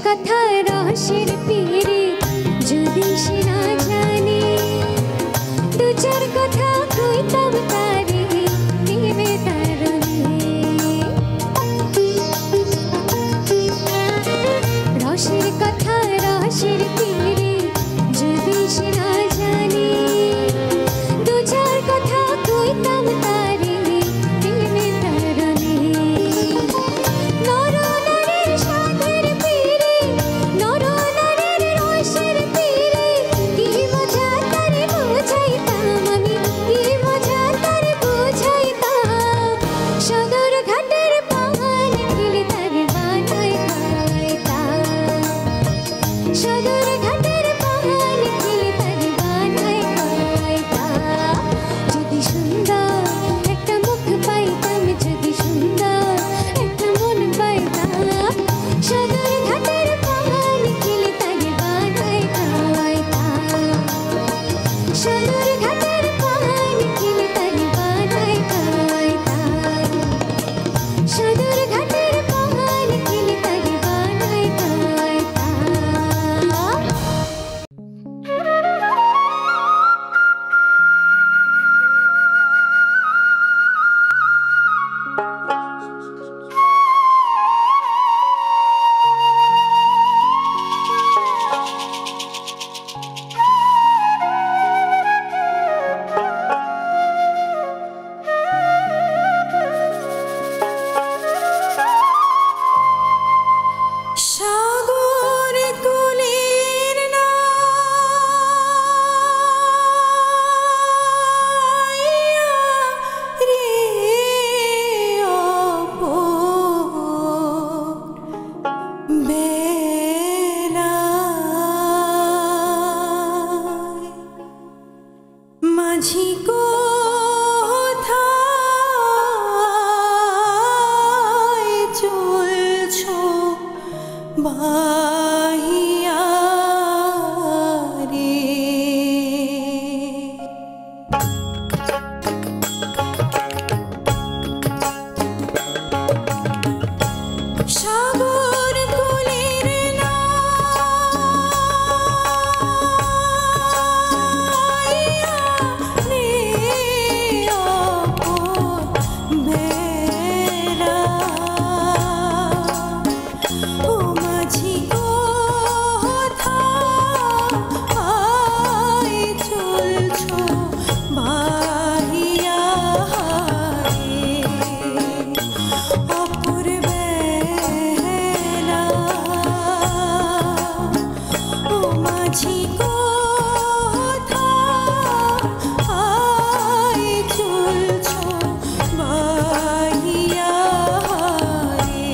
কথা রহস্যের পীরে যদি সে না জানে, দু চার কথা কইতাম তারে প্রেমে তারণে। রহস্যের কথা রহস্যের পীরে যদি সে না জানে, দু চার কথা কইতাম তারে প্রেমে তারণে। নরনারীর সাধের পীরে, নরনারীর রহস্যের পীরে, কি মজা তারে বুঝাইতাম আমি, কি মজা তারে বুঝাইতাম। সদর ঘাটের পান খেলে তারে বানাই খাইতাম, সদর ঘাটের পান খেলে তারে বানাই খাইতাম। যদি সুন্দর একটা মুখ পাইতাম, যদি সুন্দর একটা মন পাইতাম, সদর ঘাটের পান খেলে তারে বানাই খাইতাম, সদর ঘাটের পান খেলে তারে বানাই খাইতাম, সদর ঘাটের পান খেলে তারে বানাই খাইতাম। সাগর কুলের নাইয়া রে অপর বেলায়, মাঝি কোথায় চলছো বাহিয়া রে। সাগর কুলের নাইয়া রে অপর বেলায়, ও মাঝি কোথায় চলছো বাহিয়া রে অপর বেলায়, ও মাঝি কোথায় চলছো বাহিয়া রে।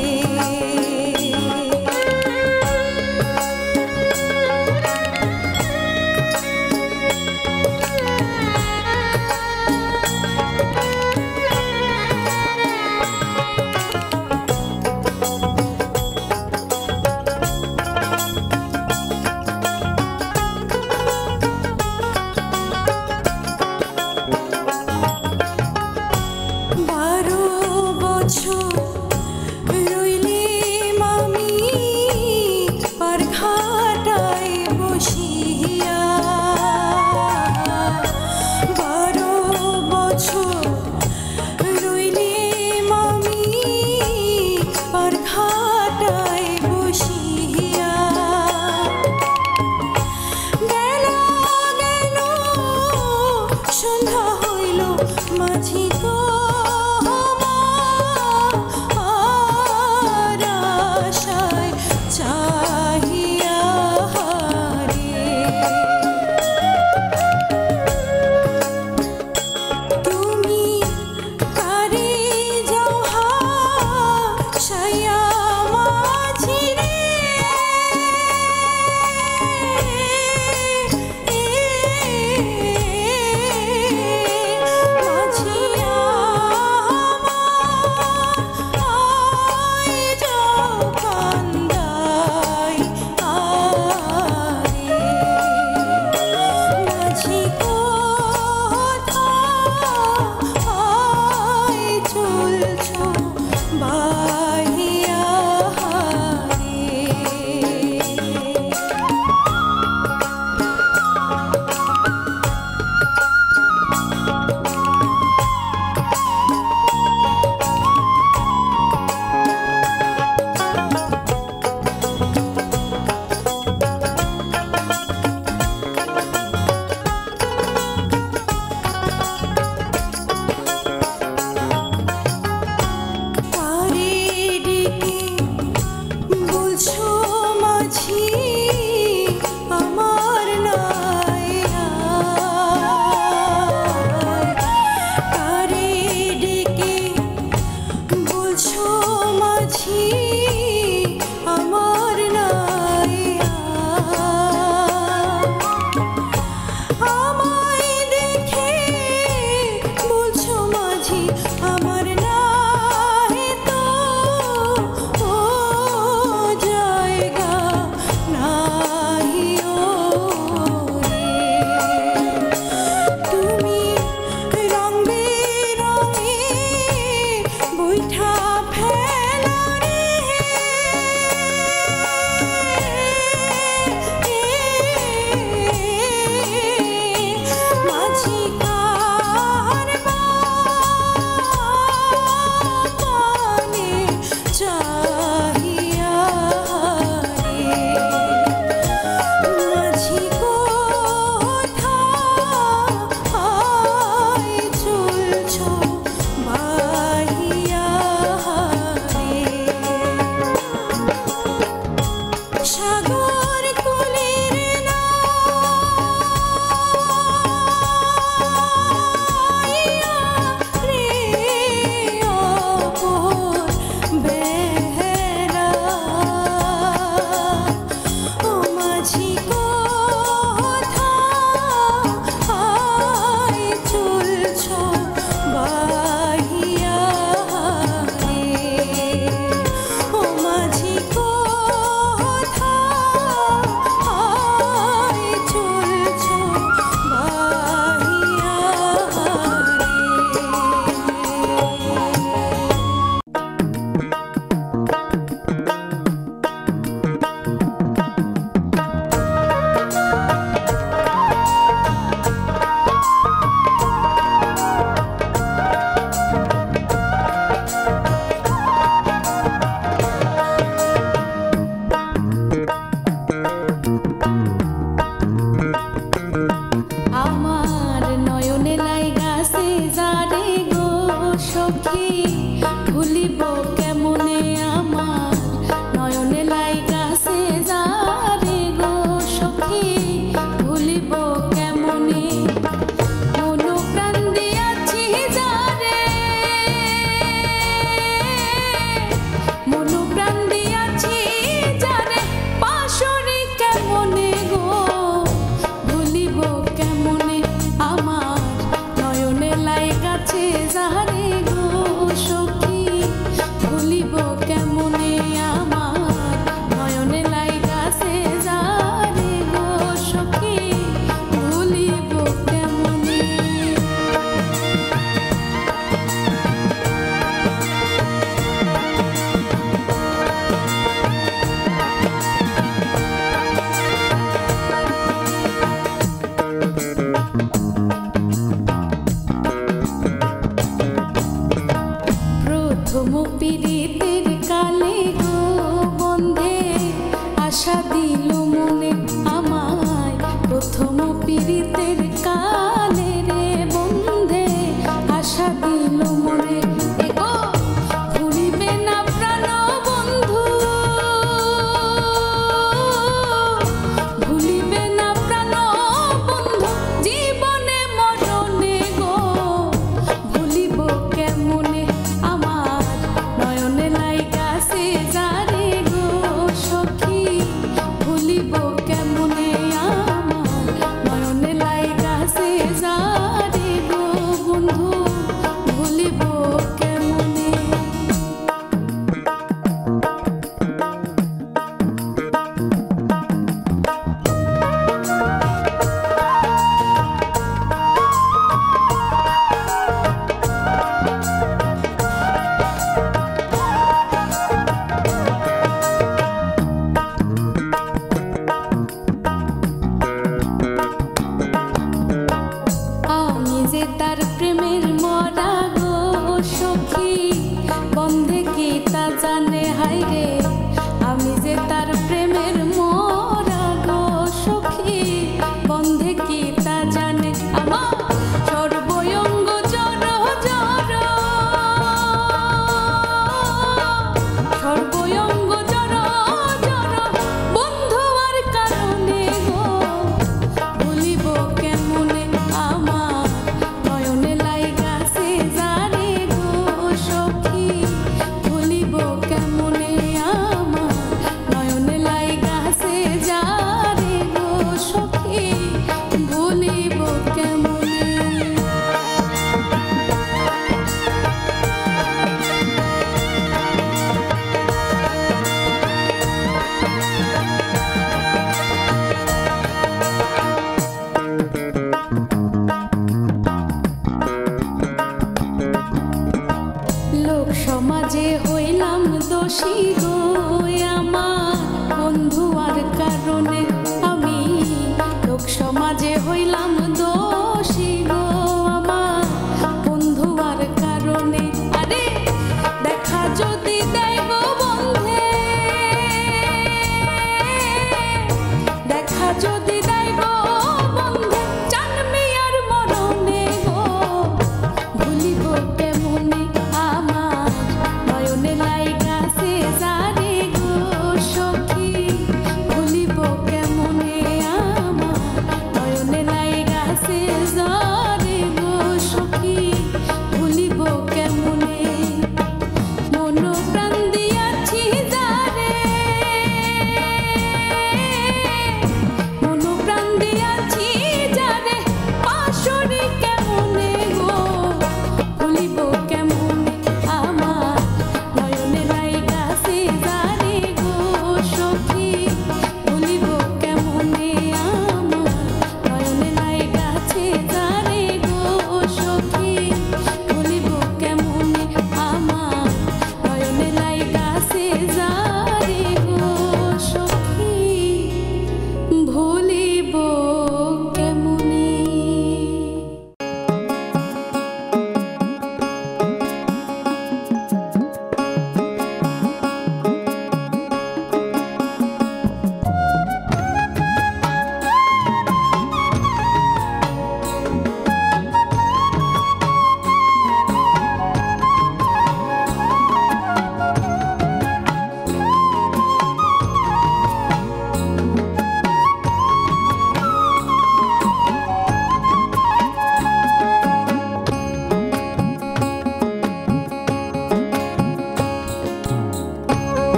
মাঝিয়া যারে গো সখী ভুলিব কেমনে আমার নয়নে লাইগাছে যারে গো সখী ভুলিব কেমনে মন প্রাণ দিয়াছি যারে মন প্রাণ দিয়াছি যারে পাশরি কেমনে গো ভুলিব কেমনে আমার নয়নে লাইগাছে যারে গো সখী ভুলিব কেমনে আমার নয়নে লাইগাছে যারে গো সখী ভুলিব কেমনে প্রথম পীড়িতের কালে গো বন্ধে আশা দিল মনে আমায় প্রথম পীড়িতের কালে রে বন্ধে আশা দিল মনে এগো ভুলিবে না প্রাণ বন্ধু ভুলিবে না প্রাণ বন্ধু জীবনে মরণে গো ভুলিব কেমনে আমার নয়নে লাইগাছে যারে গো সখী ভুলিব কেমনে আমার নয়নে লাইগাছে যারে গো বন্ধু ভুলিব কেমনে আমি যে তার প্রেমের মরা গো সখী বন্ধে কি তা জানে হায়রে আমি যে তার প্রেমের মরা গো সখী বন্ধে কি তা জানে আমার সর্বঙ্গ জড় জড় সর্বঙ্গ জড় জড় বন্ধু আর কারণে গো ভুলিব কেমনে আমার নয়নে লাইগাছে যারে গো সখী ভুলিব কেমনে আমার নয়নে লাইগাছে যারে গো সখী ভুলিব কেমনে লোক সমাজে হইলাম দোষী গো আমার বন্ধু আর কারণে আমি লোক সমাজে হইলাম দোষী গো আমার বন্ধু আর কারণে আরে দেখা যদি দেয় গো বন্ধে দেখা যদি দেয় গো বন্ধে জানবি আর মরণে গো ভুলিব কেমনে আমার নয়নে লাইগাছে যারে গো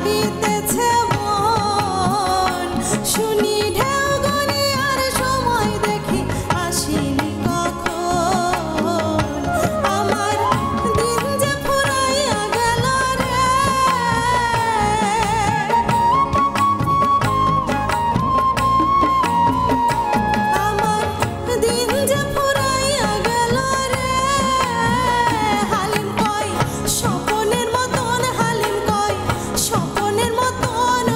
ভাবিতেছে মন শুনি ঢেউ গুনি আর সময় দেখি আসিনি কখন আমার দিন যে ফুরাইয়া গেল রে আমার দিন যে ফুরাইয়া গেল রে হালিম কয় স্বপনের মতন হালিম কয় স্বপনের মতন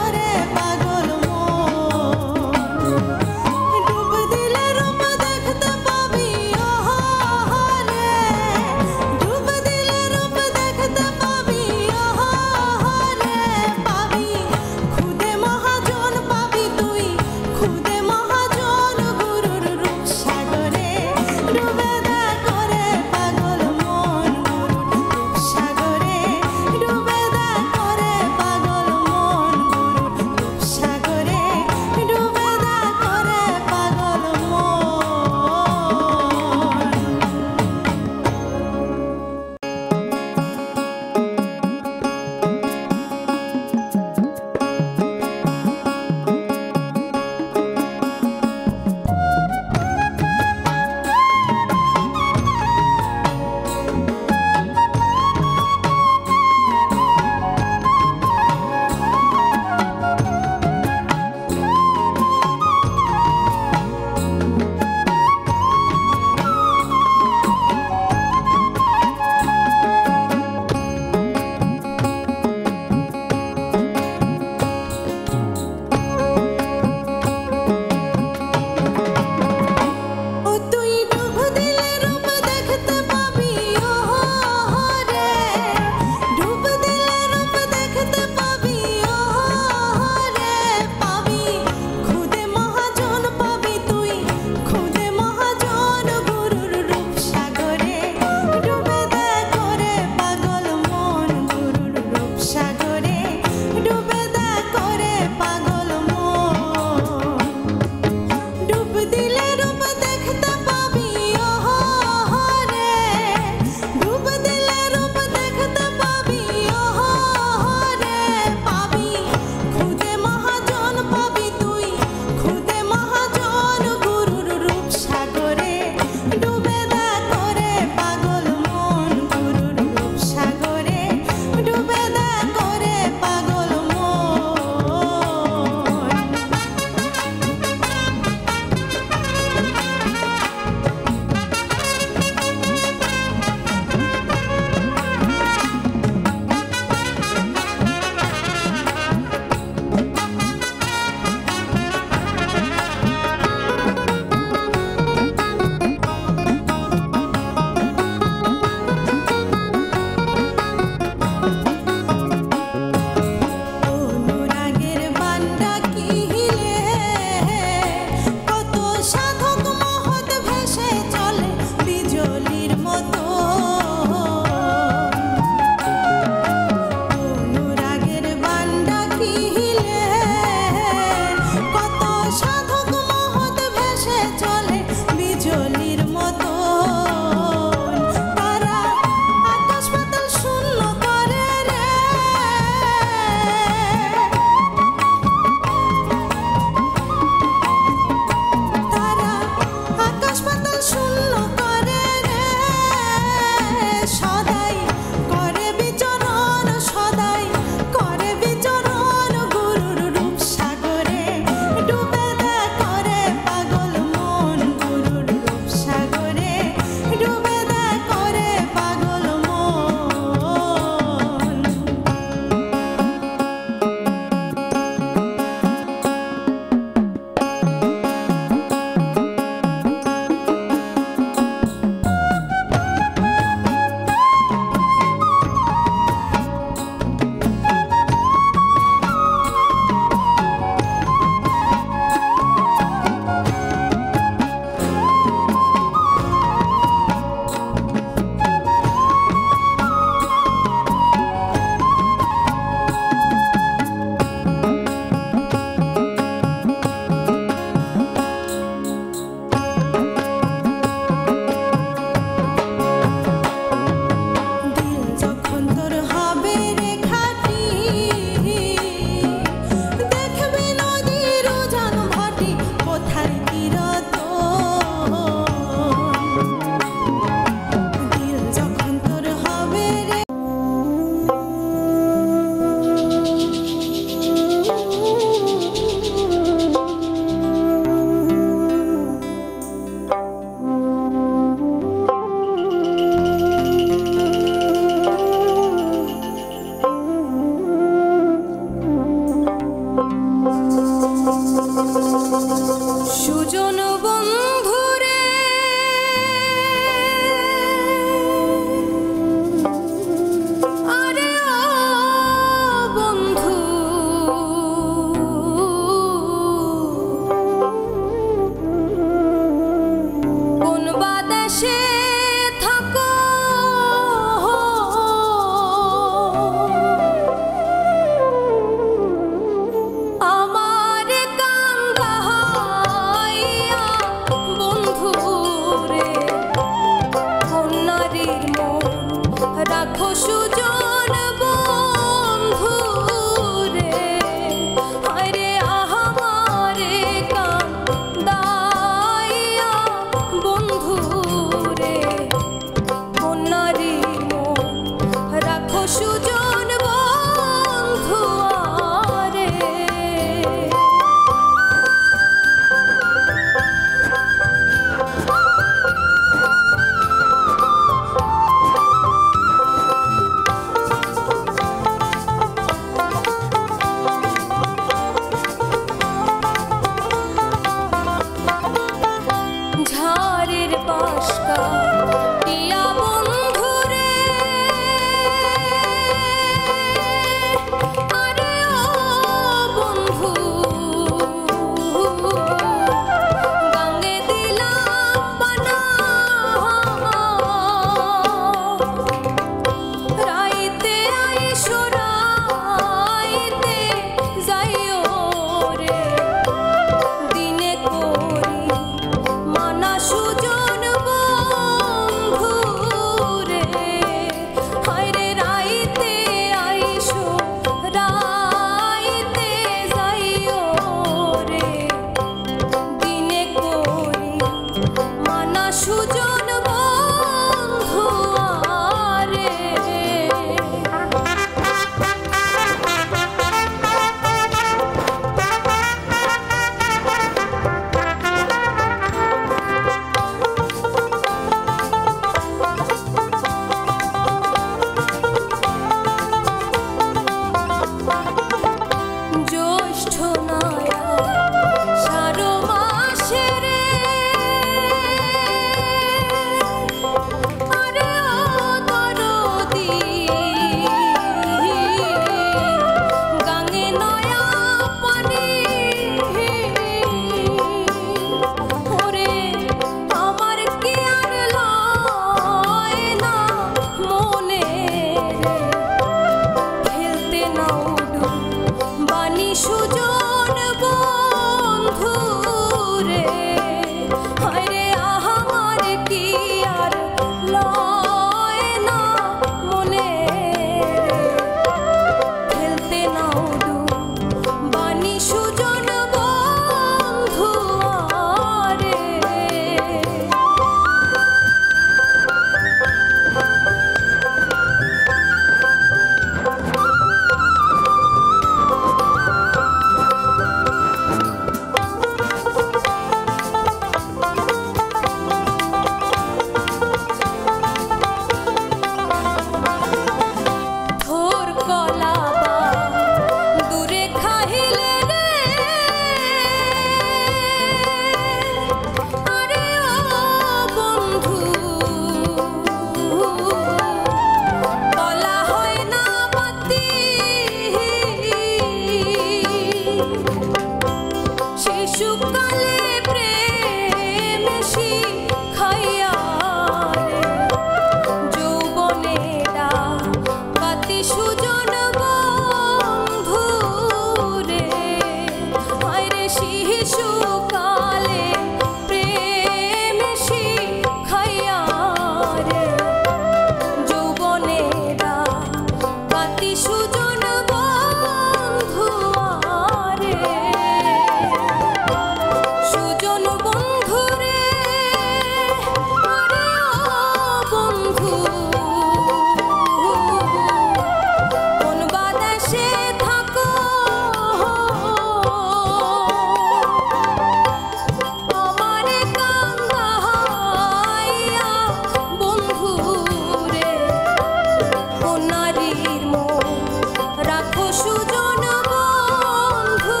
সুজন বন্ধু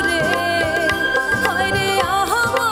রে, হায় রে আহা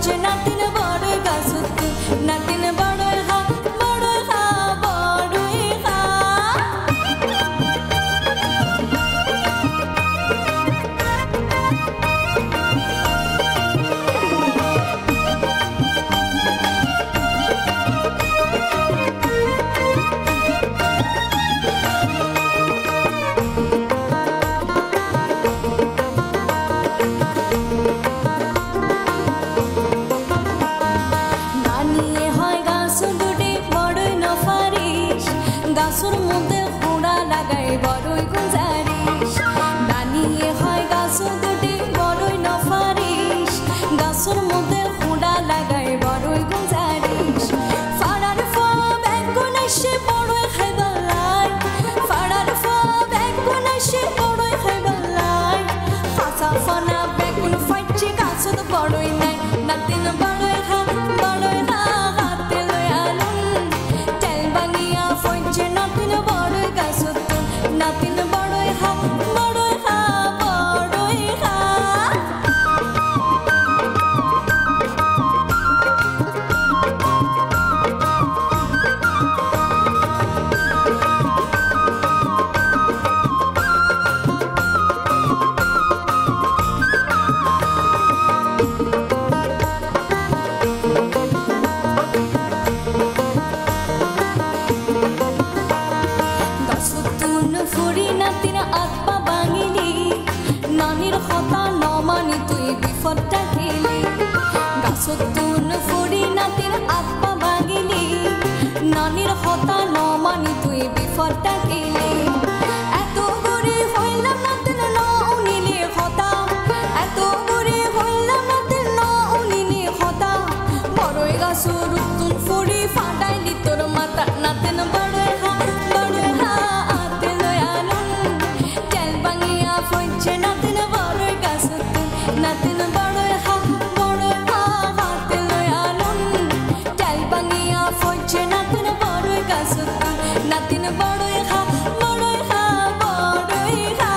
ফইছে নাতিন বড়ই গাছত নাতিন বড়ই হা বড়ই হা বড়ই হা গাছর মধ্যে হুড়া লাগাই বড়ই গুঞ্জারিস বানিয়ে হয় গাছ দুটি বড়ই নফারিস গাছর মধ্যে হুড়া লাগাই বড়ই গুঞ্জারিস ফাড়ার ফা বেগুন এসে বড়ই খাইবালাই ফাড়ার ফা বেগুন এসে বড়ই খাইবালাই ফাঁসা ফানা বেগুন ফাইছে গাছত বড়ই নাই নাতিন বড়ই খা বড়ই খা হাতে লই আলুন তেল বানিয়া ফইছে নাতিন বড়ই গাছত নাতিন বড়ই খা বড়ই খা বড়ই খা ফুরি নাতিন আত্মা বাঙিলি নানির কথা নমানি তুই বিপদটা খেলি গাছতুন ফুরি নাতিন আত্মা বাঙিলি নানির কথা নমানি তুই বিপদটা খেলি এত গরি হইলাম নাতিন ন উনিলি কথা এত গরি হইলাম নাতিন ন উনিলি কথা বড়ই গাছর তুন ফুরি ফাটাইলি তোর মাথা নাতিন বড়ই হা বড়ই হা ফইছে নাতিন বড়ই গাছত নাতিন বড়ই হা বড়ই হা হাতে লই আলুন তেল বাঙিয়া ফইছে নাতিন বড়ই গাছত নাতিন বড়ই হা বড়ই হা বড়ই হা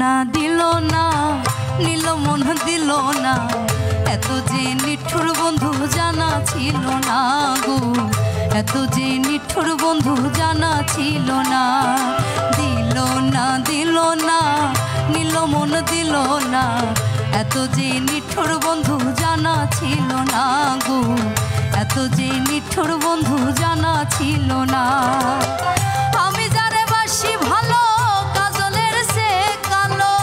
না দিল না নীল মন দিল না এত যে নিঠুর বন্ধু জানা ছিল না গো এত যে নিঠুর বন্ধু জানা ছিল না দিল না দিল না নীল মন দিল না এত যে নিঠুর বন্ধু জানা ছিল না গো এত যে নিঠুর বন্ধু জানা ছিল না আমি যারে বাসি ভালো কাজলের সে কালো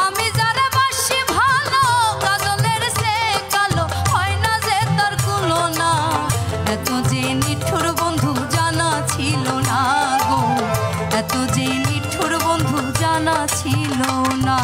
আমি যারে বাসি ভালো কাজলের সে কালো হয় না যে তার কুলো না এত যে নিঠুর বন্ধু জানা ছিল না গো এত যে নিঠুর বন্ধু জানা ছিল না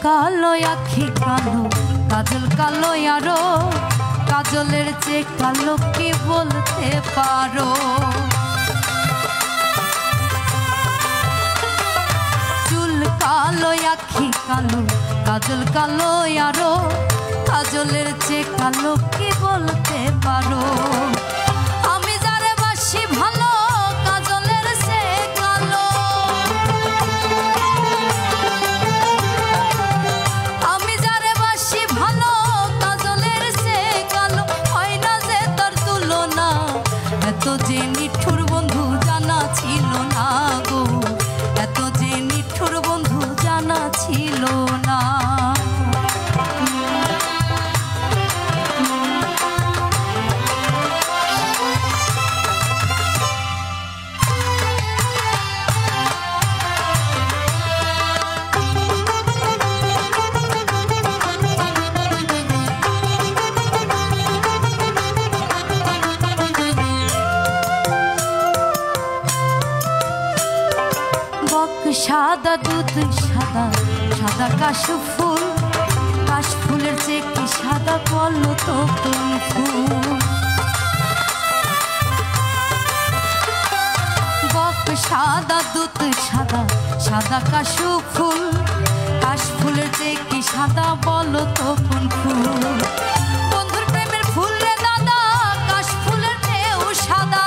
কালো আখি কালো কাজল কালো আরো কাজলের চেয়ে কালো কি বলতে পারো চুল কালো আখি কালো কাজল কালো আরো কাজলের চেয়ে কালো কি বলতে পারো আমি যারে বাসি ভালো কাজলের সে কালো আমি যারে বাসি ভালো কাজলের সে কালো হয় না যে তার তুলনা এত যে নিঠুর বন্ধু জানা ছিল না গো এত যে নিঠুর বন্ধু জানা ছিল না সাদা দুধ সাদা সাদা কাশফুল কাশফুলের চেয়ে কি সাদা বলো তো কোন ফুল বক সাদা দুধ সাদা সাদা কাশফুল কাশফুলের চেয়ে কি সাদা বলো তো কোন ফুল বন্ধুর প্রেমের ফুল রে দাদা কাশফুলের চেয়েও সাদা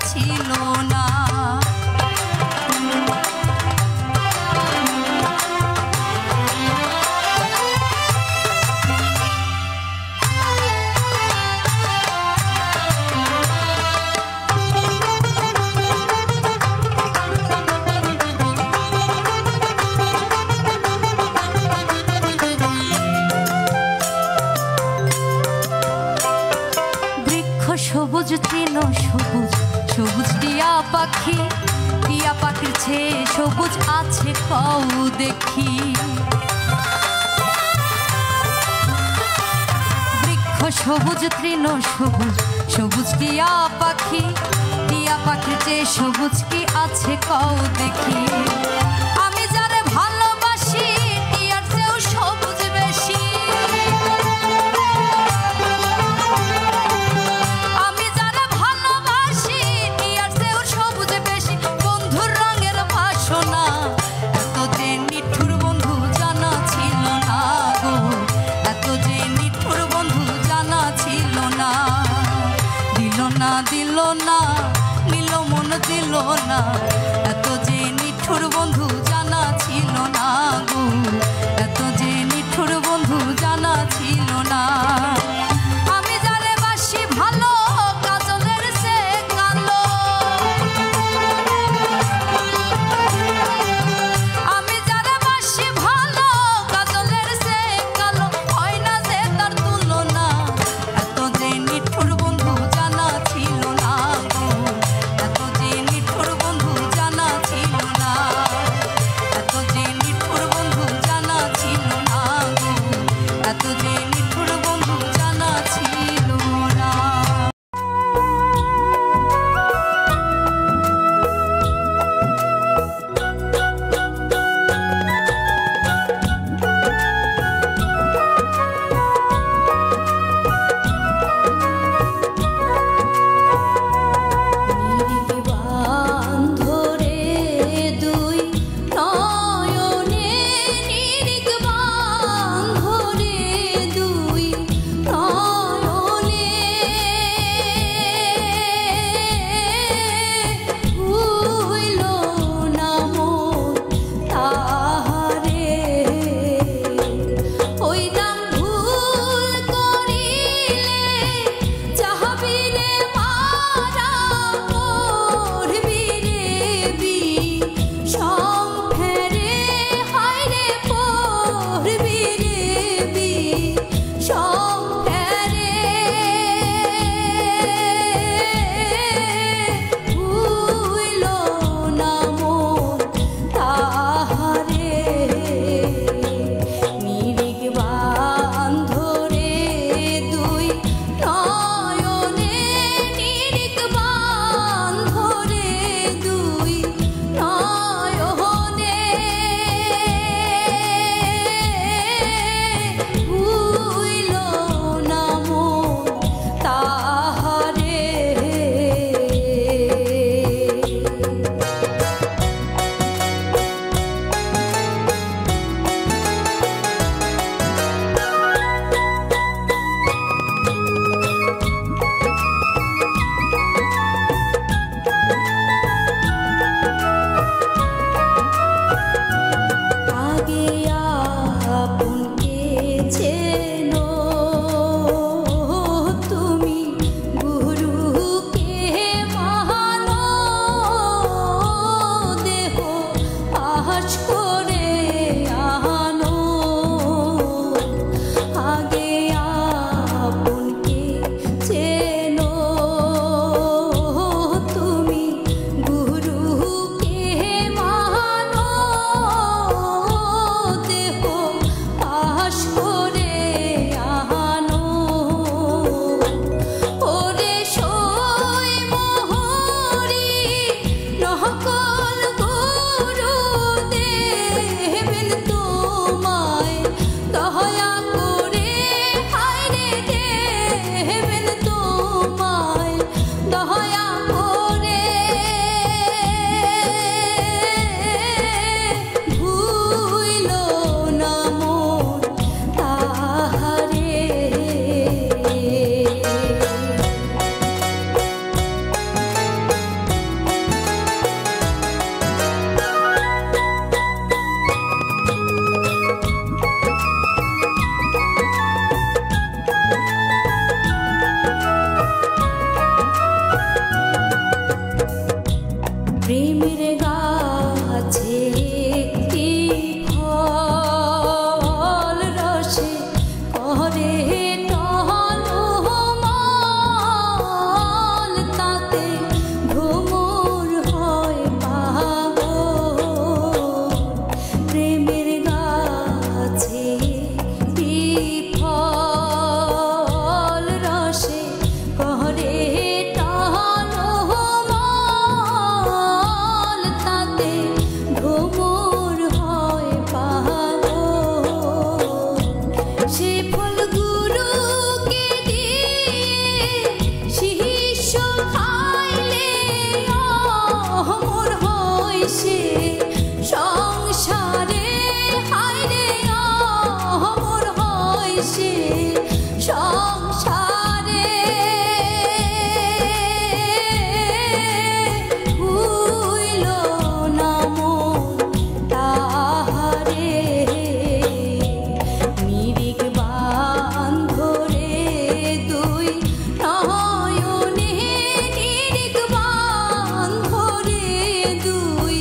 ছিল না বৃক্ষ সবুজ তৃণ সবুজ সবুজ টিয়া পাখির চেয়ে সবুজ আছে কও দেখি বৃক্ষ সবুজ তৃণ সবুজ সবুজ টিয়া পাখির চেয়ে সবুজ কি আছে কও দেখি আমি যারে ভালোবাসি টিয়ার চেয়েও সবুজ বেশি দিল না নীল মন দিল না এত যে সংসারে হায়রে অমর হয় সে সংসারে ভুইল না মন তাহারে মিরিক বান্ধরে দুই নয়নে নিরিক বান্ধরে দুই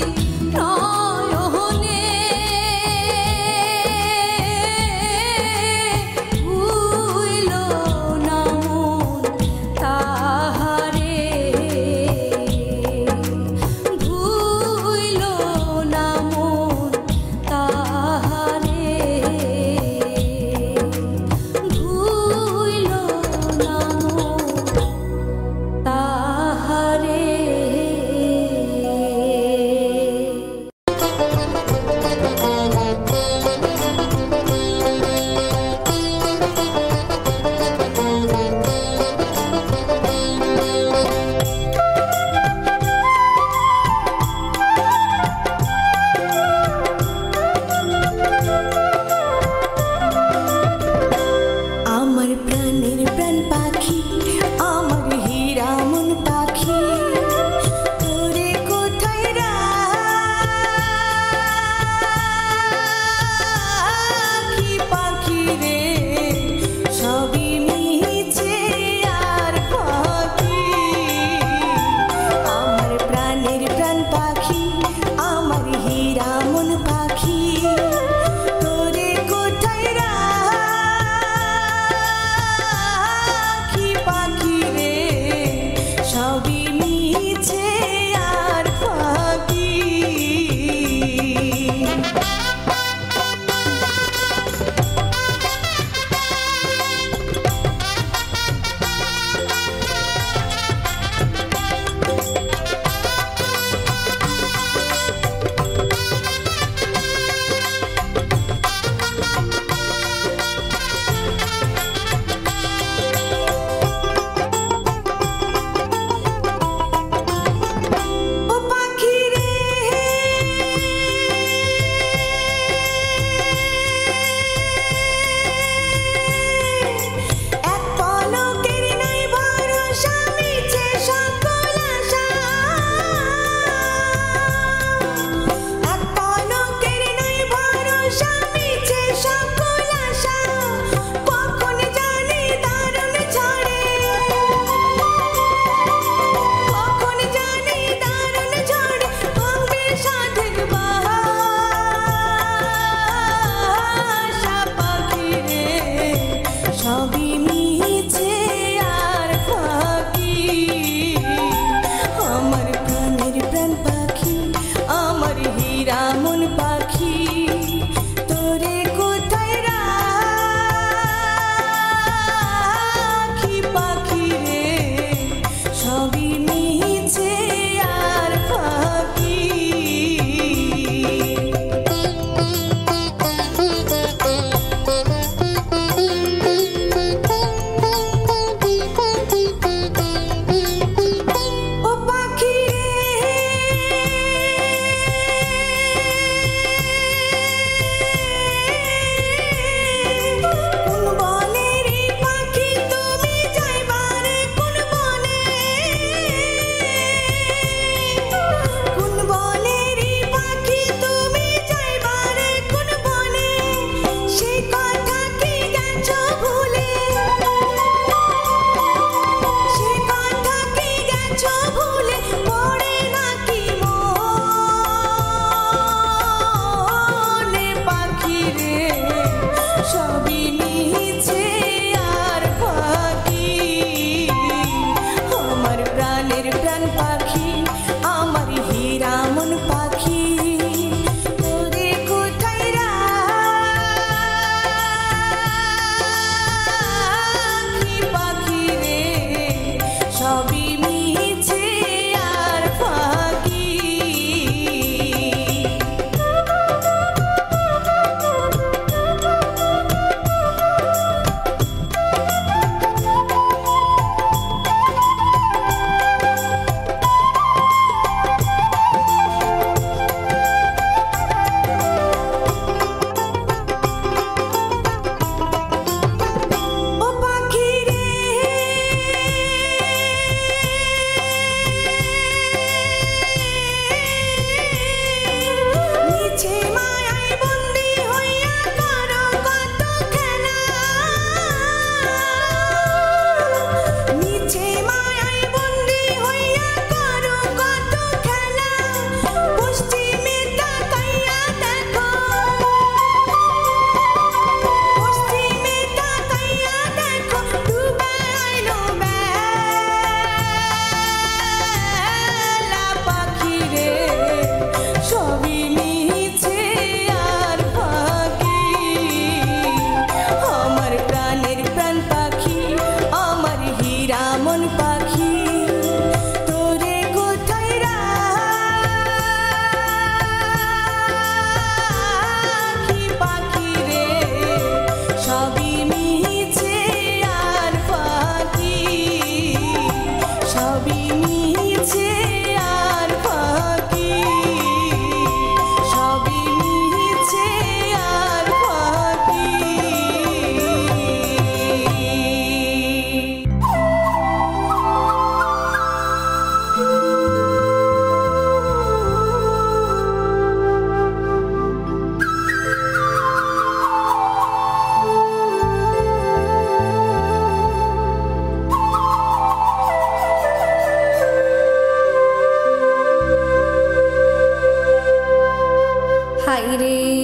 হাইরে